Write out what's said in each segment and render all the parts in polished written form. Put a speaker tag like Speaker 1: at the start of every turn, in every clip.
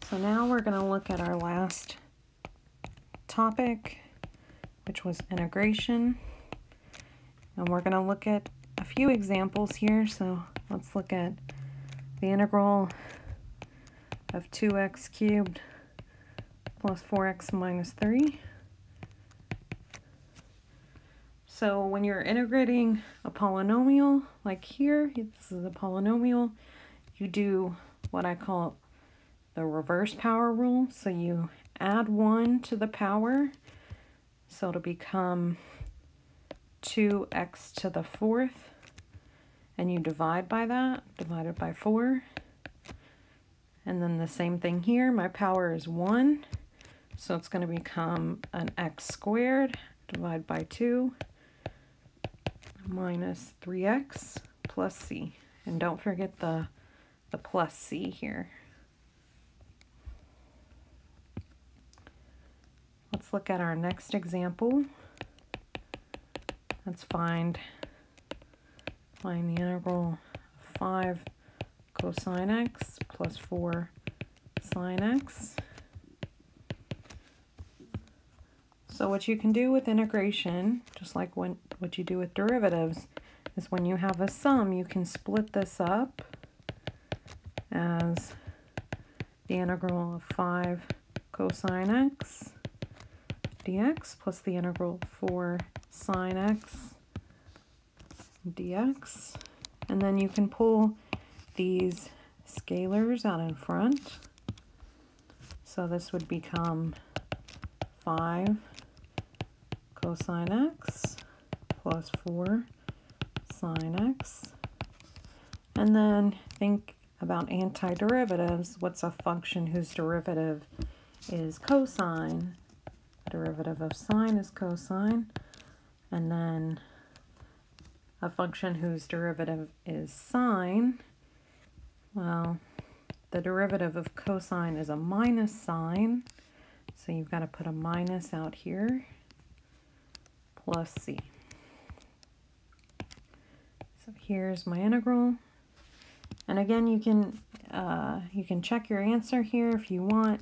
Speaker 1: So now we're going to look at our last topic, which was integration. And we're going to look at a few examples here. So let's look at the integral of 2x cubed plus 4x minus 3. So when you're integrating a polynomial, like here, this is a polynomial, you do what I call the reverse power rule. So you add 1 to the power, so it'll become 2x to the 4th, and you divide by that, divided by 4. And then the same thing here, my power is 1, so it's going to become an x squared, divided by 2, minus 3x plus c. And don't forget the plus c here. Let's look at our next example. Let's find the integral of 5 cosine x plus 4 sine x. So what you can do with integration, just like what you do with derivatives, is when you have a sum, you can split this up as the integral of 5 cosine x dx plus the integral of 4 sine x dx. And then you can pull these scalars out in front. So this would become 5 cosine x plus 4 sine x. And then think about antiderivatives. What's a function whose derivative is cosine? Derivative of sine is cosine. And then a function whose derivative is sine, well, the derivative of cosine is a minus sine, so you've got to put a minus out here, plus c. So here's my integral. And again, you can check your answer here if you want.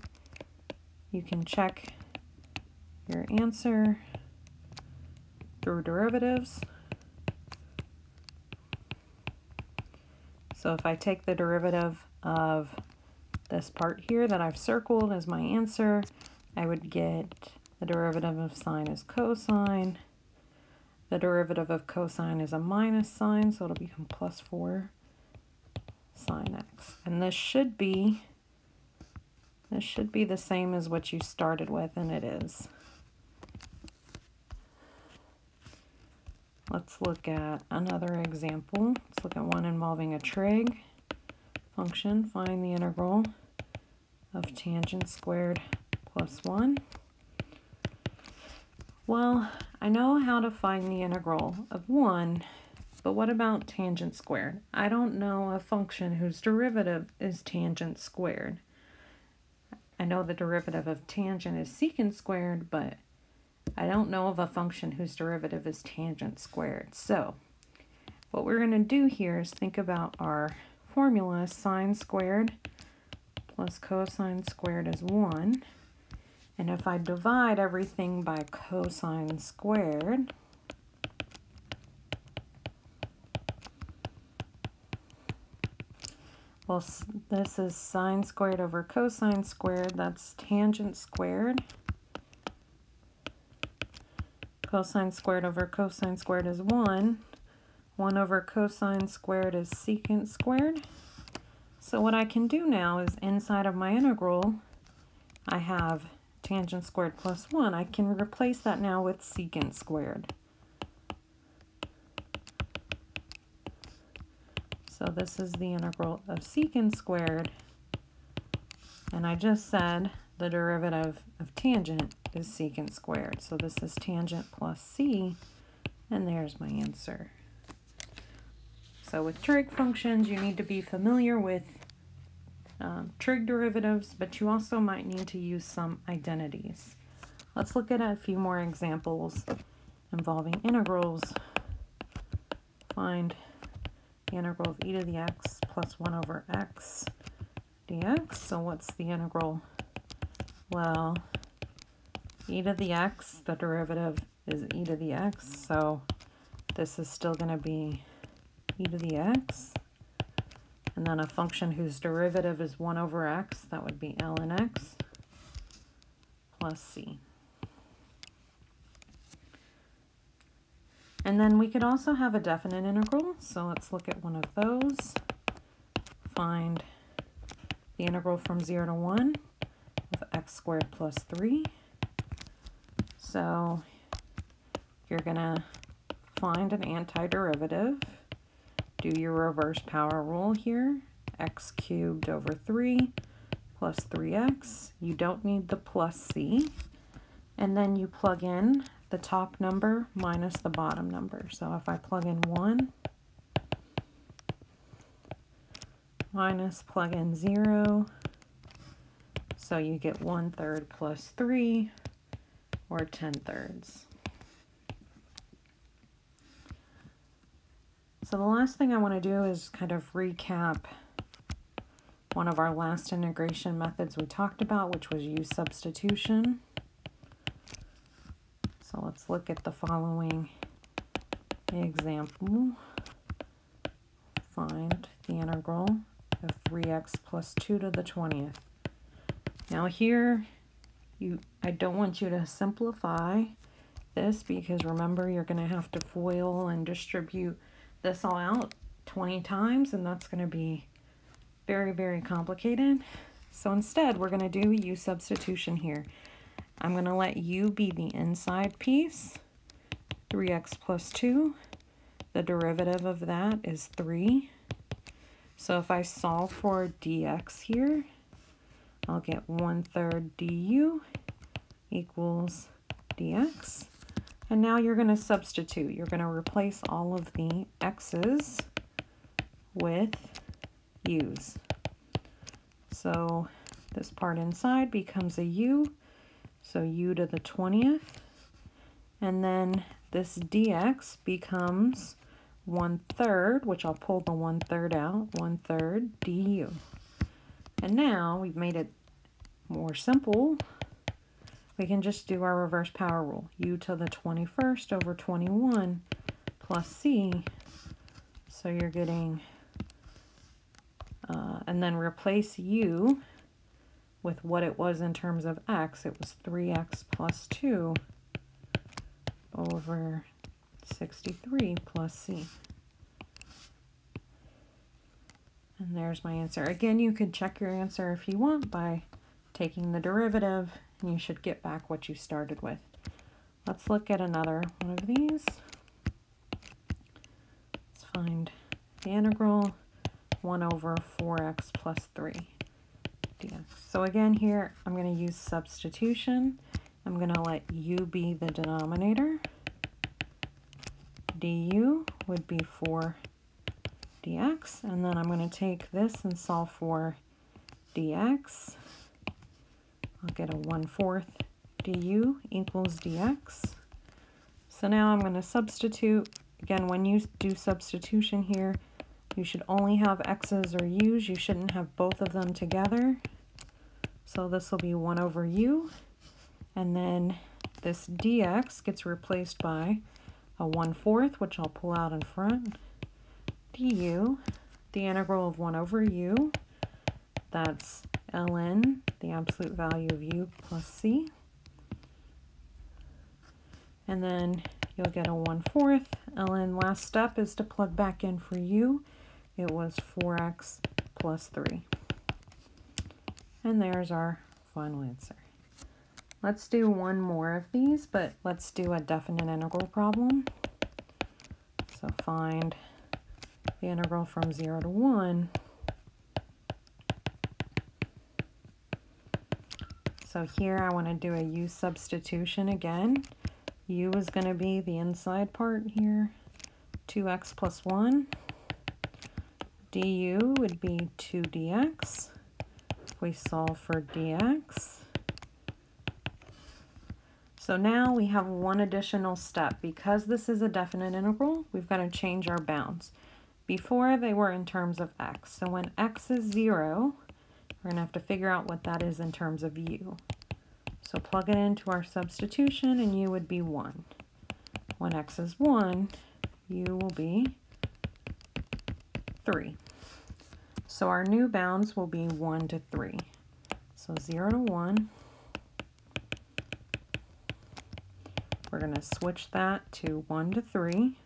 Speaker 1: You can check your answer through derivatives. So if I take the derivative of this part here that I've circled as my answer, I would get the derivative of sine is cosine. The derivative of cosine is a minus sine, so it'll become plus 4 sine x. And this should be the same as what you started with, and it is. Let's look at another example. Let's look at one involving a trig function. Find the integral of tangent squared plus 1. Well, I know how to find the integral of 1, but what about tangent squared? I don't know a function whose derivative is tangent squared. I know the derivative of tangent is secant squared, but I don't know of a function whose derivative is tangent squared. So what we're going to do here is think about our formula. Sine squared plus cosine squared is 1. And if I divide everything by cosine squared, well, this is sine squared over cosine squared. That's tangent squared. Cosine squared over cosine squared is 1. 1 over cosine squared is secant squared. So what I can do now is inside of my integral, I have tangent squared plus 1. I can replace that now with secant squared. So this is the integral of secant squared. And I just said the derivative of tangent is secant squared. So this is tangent plus c, and there's my answer. So with trig functions, you need to be familiar with trig derivatives, but you also might need to use some identities. Let's look at a few more examples involving integrals. Find the integral of e to the x plus 1 over x dx. So what's the integral? Well, e to the x, the derivative is e to the x, so this is still going to be e to the x. And then a function whose derivative is 1 over x, that would be ln x plus c. And then we could also have a definite integral, so let's look at one of those. Find the integral from 0 to 1 of x squared plus 3. So you're going to find an antiderivative, do your reverse power rule here, x cubed over 3 plus 3x. You don't need the plus c. And then you plug in the top number minus the bottom number. So if I plug in 1 minus plug in 0, so you get 1/3 plus 3, or 10/3. So the last thing I want to do is kind of recap one of our last integration methods we talked about, which was use substitution. So let's look at the following example. Find the integral of 3x plus 2 to the 20th. Now here, I don't want you to simplify this, because remember, you're going to have to FOIL and distribute this all out 20 times, and that's going to be very, very complicated. So instead, we're going to do use substitution here. I'm going to let u be the inside piece, 3x plus 2. The derivative of that is 3. So if I solve for dx here, I'll get 1/3 du equals dx. And now you're going to substitute. You're going to replace all of the x's with u's. So this part inside becomes a u, so u to the 20th. And then this dx becomes 1/3, which I'll pull the 1/3 out, 1/3 du. And now we've made it more simple. We can just do our reverse power rule. U to the 21st over 21 plus c. So you're getting, and then replace u with what it was in terms of x. It was 3x plus 2 over 63 plus c. And there's my answer. Again, you could check your answer if you want by taking the derivative, and you should get back what you started with. Let's look at another one of these. Let's find the integral 1 over 4x plus 3 dx. So again here, I'm going to use substitution. I'm going to let u be the denominator. Du would be 4 dx, and then I'm going to take this and solve for dx. I'll get a 1/4 du equals dx. So now I'm going to substitute. Again, when you do substitution here, you should only have x's or u's. You shouldn't have both of them together. So this will be 1 over u, and then this dx gets replaced by a 1/4, which I'll pull out in front, du, the integral of 1 over u, that's ln, the absolute value of u plus c, and then you'll get a 1/4. ln, last step is to plug back in for u. It was 4x plus 3. And there's our final answer. Let's do one more of these, but let's do a definite integral problem. So find the integral from 0 to 1. So here I want to do a u substitution again. U is going to be the inside part here, 2x plus 1. Du would be 2 dx. If we solve for dx. So now we have one additional step. Because this is a definite integral, we've got to change our bounds. Before, they were in terms of x. So when x is 0, We're going to have to figure out what that is in terms of u. So plug it into our substitution, and u would be 1. When x is 1, u will be 3. So our new bounds will be 1 to 3. So 0 to 1. We're going to switch that to 1 to 3.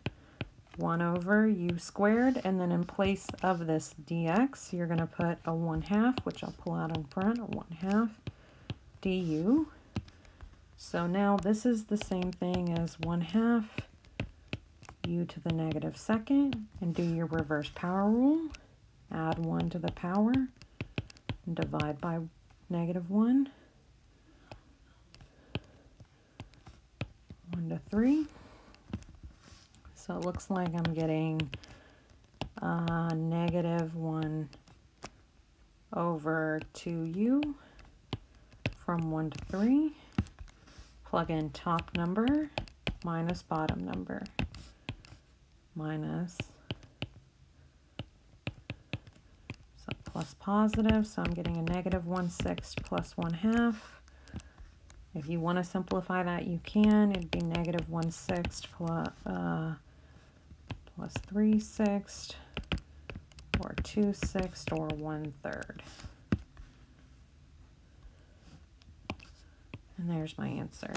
Speaker 1: 1 over u squared, and then in place of this dx, you're going to put a 1/2, which I'll pull out in front, a 1/2 du. So now this is the same thing as 1/2 u to the negative second, and do your reverse power rule. Add 1 to the power and divide by -1. 1 to 3. So it looks like I'm getting -1 over 2u from 1 to 3. Plug in top number minus bottom number minus, so plus positive, so I'm getting a -1/6 plus 1/2. If you want to simplify that, you can. It'd be -1/6 plus 3/6 or 2/6 or 1/3. And there's my answer.